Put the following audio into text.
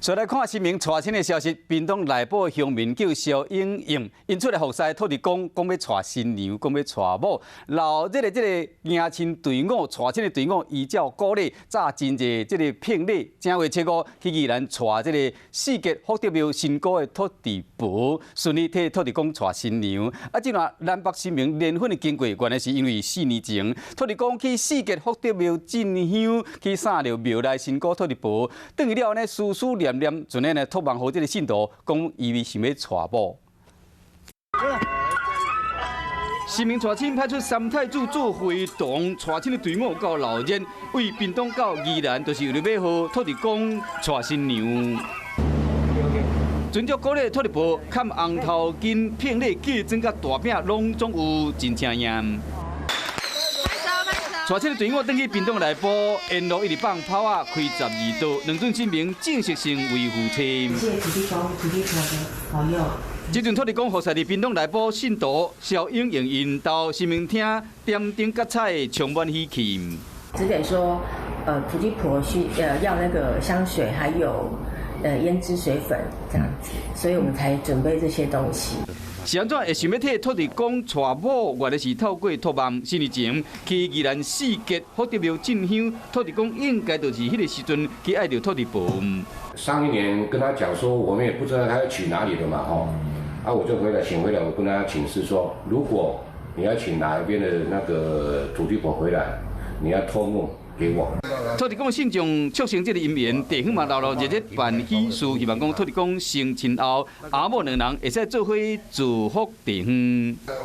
再来看新闻带亲的消息，屏东内埔乡民叫肖英英，因出来服侍土地公，讲要带新娘，讲要带某，老这个迎亲队伍、带亲的队伍依照鼓励，早真济这个聘礼，正月初5去宜兰带这个四结福德庙新姑的土地婆，顺利替土地公带新娘。啊，这段南北新民连婚的经过，原来是因为4年前土地公去四结福德庙进香，去送了庙内新姑土地婆，等于了呢，思思念念，阵呢托梦给这个信徒，讲伊想要娶某。新民带亲派出三太子做会同，带亲的队伍到老人，为屏东到宜兰，就是为了要和土地公带新娘。遵照鼓励，土地婆砍红头巾、聘礼、鸡胗甲大饼，拢总有真正验。带亲的队伍登去屏东内埔，沿路一直放炮啊，开12道，两对新民正式成为夫妻。谢谢土地公、土地婆的保佑。这阵土地公服侍伫屏东内埔信徒肖英英引导新民厅点灯结彩，充满喜气。只得说，土地婆要那个香水，还有胭脂水粉这样子，所以我们才准备这些东西。是安怎会想要替土地公娶某？原来是透过托梦4年前去宜兰四结福德庙进香，土地公应该就是迄个时阵去爱着土地婆。上一年跟他讲说，我们也不知道他要娶哪里的嘛，我就请回来，我跟他请示说，如果你要请哪一边的那个土地婆回来，你要托梦给我。土地公信众促成这个姻缘，地方嘛热热热办喜事，希望讲土地公成亲后，阿某两人会使做伙祝福地方。